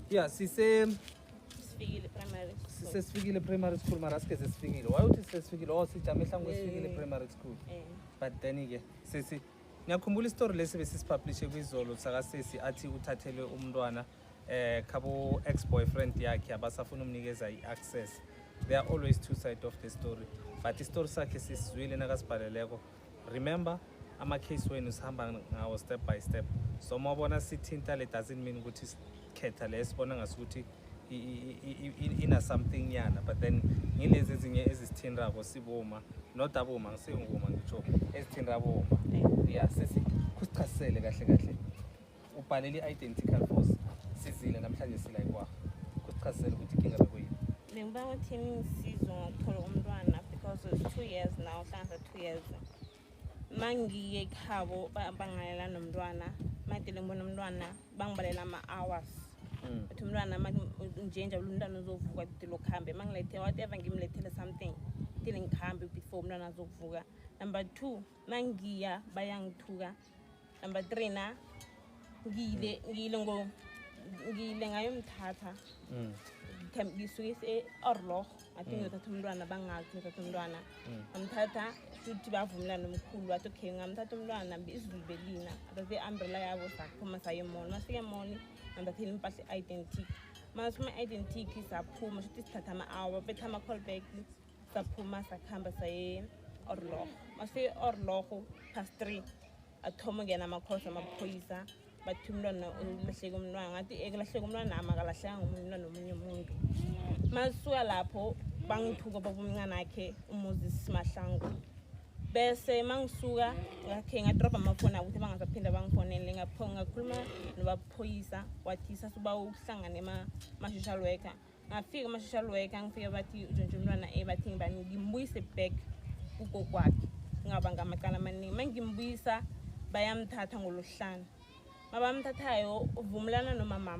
Yeah, sisifikile primary school mara sike sesifikile. Why uthi sesifikile? Oh sijame mhlawumbe sifikile primary school. But then ke sisi ngiyakhumbula istory lesi besisipublishe kwizolo saka sesi athi uthathelwe umntwana khabo ex-boyfriend yakhe abasafuna umnikeza i-access. There are always two sides of the story. But istory sakhe sisizwile nakasibhaleleko. Remember ama-case wenu sihamba ngawo step by step. So mawubona sithinta le doesn't mean ukuthi sikhetha le sibona ngasukuthi ina something yana, but then ngilezi ezinye ezisithindako siboma not aboma ngisengoma ngisho ezithinda boma. Yeah, sisi kusichasele kahle ubhalele i-identical force sizile namhlanje sila ikwa kusichasele ukuthi inkinga bekuyini. Ngiba uthi ngisizo ngokuthola umntwana because it's 2 years now, hlanza 2 years. Mangiye ekhabo bangalela nomntwana, madile ngibona umntwana bangibalela ama-hours. But umntwana njenje umntwana uzovuka dilo khambe mangilethe whatever ngimlethele something dile ngikhambe before umntwana azovuka. Number 2 mangiya bayangithuka. Number 3 na ngile ngayomthatha ngisuke e-Orlog athi ngiyothatha umntwana bangazi ngithatha umntwana amthatha futhi bavumelana nomkhulu wathi okay ngamthatha umntwana izulu belina bese umbrella yabo saphuma saye mall masike mall ngamthathela impahla identity masuma identity saphuma futhi sithatha ama-hour betha ama-call back saphuma sakhamba saye Orlog masike Orlog past 3 athoma ngena amakhosi amaphoyisa bathi umntwana ulahleke umntwana ngathi ekulahleka umntwana amakalahlanga umntwana nomunye umuntu. Masuka lapho bangithuka babumncane akhe uMoses Mahlangu bese mangisuka ngakhe ngadrop amafoni ukuthi bangasaphinda bangifonele ngakhuluma nobaphoyisa wathi sasuba ukuhlangana ama-social worker ngafika ama-social worker ngifike bathi uJojo umntwana bathi ngibani ngimbuyise back kugokwakhe ngaba ngamacala amaningi mangimbuyisa bayamthatha ngolohlanu mabamthathayo uvumelana nomama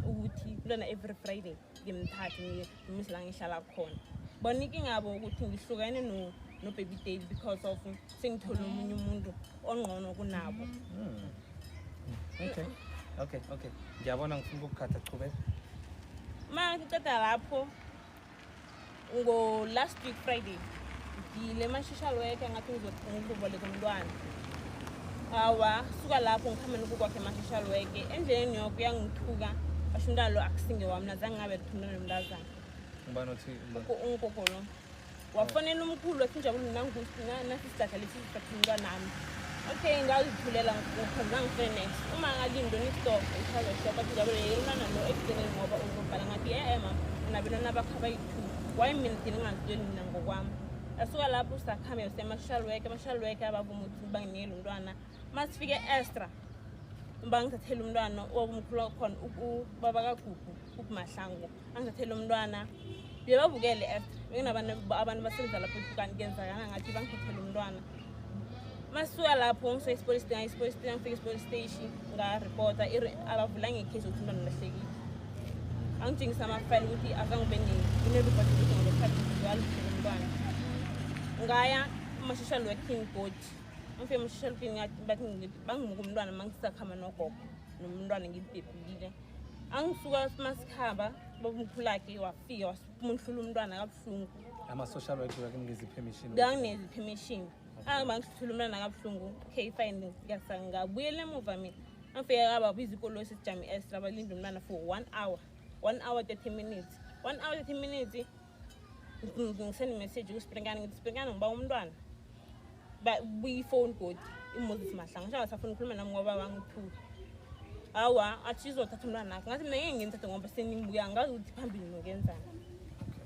ukuthi kulona every Friday ngimthathe ngimisa la ngihlala khona bonike ngabo ukuthi ngihlukane no baby Dave because of sengithola umunye umuntu ongqono kunabo. Okay ngiyabona ngifuna ukukhatha qhubeka mangiceda lapho ngo last week Friday ngile ma-social worker ngathi ngizoboleka umntwana. Awa suka lapho ngikhamba nokukwakhe ama-social worker endleleni yoko yangithuka basho umntwana lo akusinge wami nazange ngabe thumela nomntazana. Ngibani othi unkokolo wafonela umkhulu wathi njabule nasisihlahla lesi sithatha umntwana nami. Okay ngazithulela ngifune next uma ngalindo nistop ichaza shop bathi njabule umntwana lo ekugcineni ngoba uzobhala ngathi mama unabelana bakhaba yi-2 why mina thina ngazitsheli mina ngokwami. Asuka lapho sakhambe usema-social worker abavuma ukuthi banginikele umntwana masifike extra bangithathela umntwana wabumkhulu khona ubaba kaGugu uMahlangu angithathela umntwana bebabukele extra bekunabantu basebenza lapho ukani kenzakana ngathi bangithathela umntwana. Masuka lapho ngise police station ngifike police station nga-reporta abavula ngecase ukuthi umntwana ulahlekile angitshengisa amafayile ukuthi azangibe nginebibhodi ukuthi ngolokhathi ngizwalahleka umntwana. Ngaya ama-social working board ngifike ama-social working bathi bangimuka umntwana mangisakhamba nogogo nomntwana ngibhebhile angisuka masikhamba babumkhulu akhe wafika wasiphumhlula umntwana kabuhlungu. Ama-social worker bakunikeza i-permission? Ngangineza i-permission bangihlula umntwana kabuhlungu. Okay fine ngabuyela emuva mina ngifike ababiza ikolo esijame extra balinda umntwana for 1 hour 30 minutes 1 hour 30 minutes ngisend message kuSpringana ngithi Springana ngiba umntwana buyifone code iMoses Mahlangu ngisho ngasafuna ukukhuluma nami ngoba bangithuka. Awa athi izothatha umntwana nakho ngathi mina ngeke ngimthathe ngoba senimbuya ngazi ukuthi phambili nokenzana. Okay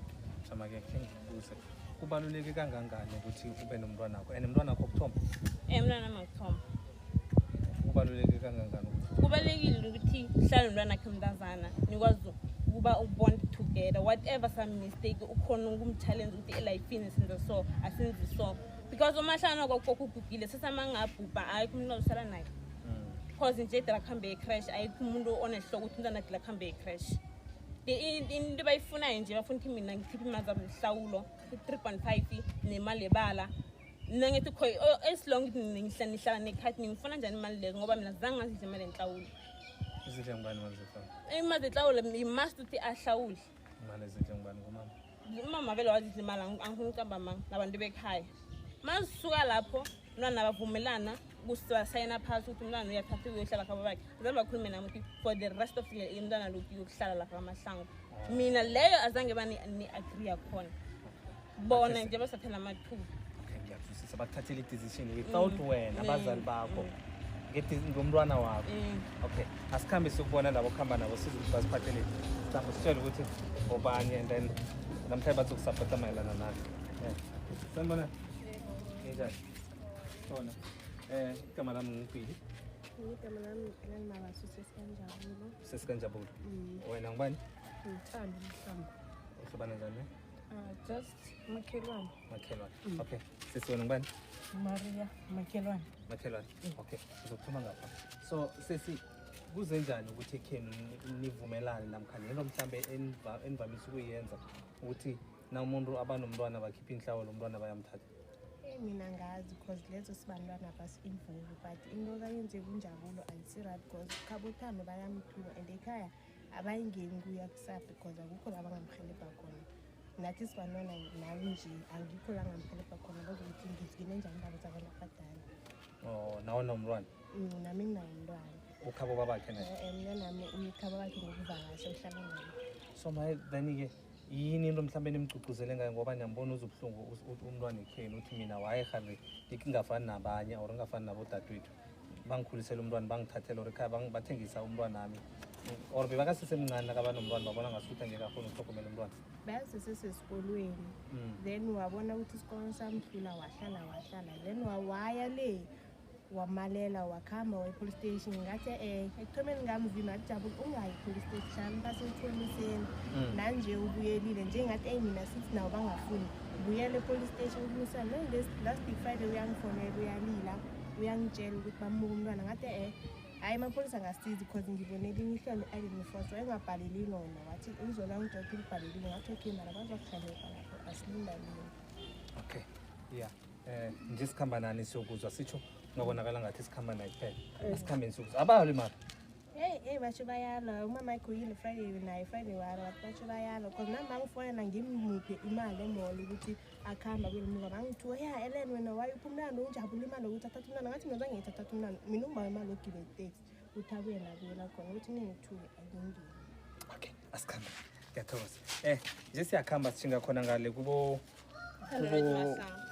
sama-ke ngikubuze kubaluleke kangangani ukuthi ube nomntwana wakho and umntwana wakho okuthoma? Umntwana wami wokuthoma. Kubaluleke kangangani? Kubalulekile ukuthi uhlale nomntwana wakhe umntazana nikwazi ukuba ubond together whatever some mistake ukhona ukumchallenge ukuthi elifini senza so asenzi so because umahlana kokho ugugile sesamangabhubha ayikho umuntu osala naye because nje dra khambe crash ayikho umuntu onehloko ukuthi umntwana dra khambe crash. Into bayifunayo nje bafuna ukuthi mina ngikhiphe imali zabo mhlawulo 3.5 nemali ebala nangithi kho as long ngihlala nekhathi ngifuna njani imali lezo ngoba mina zange ngazidla imali enhlawulo Izidle ngibani manje zifana? Imali ehlawule imust uthi ahlawule. Imali ezidle ngibani ngomama? Umama vele wazidla imali angifuni ukucamba nabantu bekhaya. Masisuka lapho umntwana bavumelana kusayina phasi ukuthi umntwana uyathatha uyohlala khaba bakhe. Zabe bakhulume nami ukuthi for the rest of the year umntwana lokhu yokuhlala lapha amahlangu. Mina leyo azange bani agree yakhona. Bona nje basathela amathuba. Okay, ngiyakuzwisisa bakuthathela i-decision without wena abazali bakho. Ngomntwana wakho. Okay, asikhambe sokubona labo khamba nabo sizokuthi basiphathele. Mhlawumbe sitshele ukuthi obani and then namhlanje bazokusupporta mayelana nathi. Sanibona? Njani? Khona. Igama lami ngiphi? Igama lami ngilamabaso sesikanjabulo. Sesikanjabulo. Wena ngubani? Ngithanda umhlambi. Uhlobana njani? Just makhelwane. Makhelwane. Okay. Sisi wena ngubani? Maria makhelwane. Makhelwane. Okay. Uzokuthuma ngapha. So sisi kuze njani ukuthi ekhenu nivumelane namkha nento mhlambe enivamisa ukuyenza ukuthi na umuntu abanomntwana bakhipha inhlawulo umntwana bayamthatha? Mina ngazi because lezo sibantwana basi-involve but into kayenze kunjabulo ayisi-right because khabothando bayamthuma and ekhaya abayingeni kuya kusaphi because akukho la bangamhelebha khona. Nathi sibantwana nami nje angikho la ngamhelebha khona bazokuthi ngizigine njani indaba zabantu abadala. Oh, nawe nomntwana? Nami nginawo umntwana. Ukhabo babakhe naye? Mina nami ukhabo bakhe ngokuvakasha uhlala naye. So then-ke yini into mhlawumbe nimgcugcuzele ngayo ngoba niyambona uzobuhlungu umntwana ekhenu uthi mina wayeharre ngingafani nabanye or ngingafani nabodadewethu bangikhulisela umntwana bangithathela or ekhaya bathengisa umntwana nami or bebakasesemncane nakabanomntwana babona ngasuthi angeke akhona ukuhlogomela umntwana? Bayasesesikolweni then wabona ukuthi isikolo samhlula wahlala then waya le wamalela wakhamba waye-police station ngathi ekuthomeni ngamvima ajabule ungayi police station basewutholiseni nanje ubuyelile njengathi mina sithi nawo bangafuni buyele police station ukumisana last Friday uyangifonela uyalila uyangitshela ukuthi bamuka umntwana ngathi hayi amapholisa angasizi because ngibonele elinye ihlelo i-identify engabhaleli lona wathi uzola ngidokile ubhalelile ngathi okay mara bazokuhlaleka lapho asilinda lini. Okay, yeah. Nje sikhamba nani siyokuzwa sitsho ngabonakala ngathi sikhamba naye kuphela asikhambeni siyokuzwa abali mara basho bayala umama ekhuyile Friday naye Friday wara basho bayala because nami bangifonela ngimuphe imali emall ukuthi akhamba kwelimuka bangithiwa Ellen wena wayiphi umntwana unjabula imali ukuthi athathe umntwana ngathi mina zange ngithathe umntwana mina umba imali ogibela itaxi uthi abuye nabuyela khona ukuthi ningithuke akungeni. Okay, asikhambe ngiyathokoza nje siyakhamba sishinga khona ngale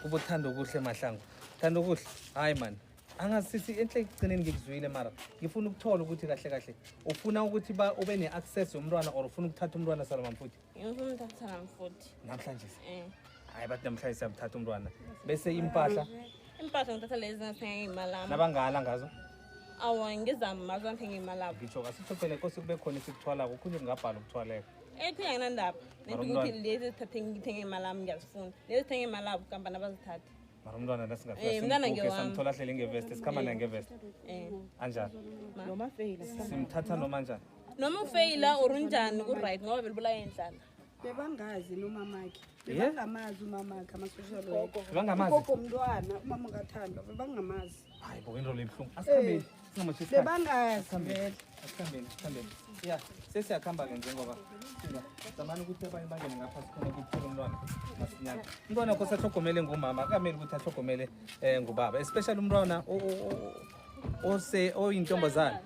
kubothando kuhle mahlangu thando kuhle hayi man angasisi enhle ekugcineni ngikuzwile mara ngifuna ukuthola ukuthi kahle ufuna ukuthi ube ne-access yomntwana or ufuna ukuthatha umntwana Saloma Mfuthu? Ngifuna ukuthatha namfuthi namhlanje hayi bathi namhlanje siyamthatha umntwana bese impahla ngithatha lezi ngithenge imali yami nabangala ngazo awa ngizama mazo ngithenge imali yabo ngitsho kasitsho phela inkosi kube khona isikuthwalako khunye kungabhala ukuthwaleka ekhaya nginandaba nedi ukuthi lezi zithathe ngithenge imali yami ngiyazifuna lezi zithenge imali yabo kamba nabazithathe mara umntwana nasingafika samthola hlele ngevest sikhamba naye ngevest anjani Noma fail simthatha noma njani noma ufeyila or unjani ku-right ngoba belibula yendlala bebangazi nomamakhe bebangamazi umamakhe ama-social worker bebangamazi ugogo umntwana umama ungathandwa bebangamazi hayi bo into lebuhlungu asikhambeni singamosha isikhathi bebangazi vele asikhambeni ya sesiyakhamba-ke njengoba zamani ukuthi abanye bangene ngapha sikhona ukuthola umntwana masinyana umntwana kho sahlogomele ngumama akamele ukuthi ahlogomele ngubaba especially umntwana oyintombazane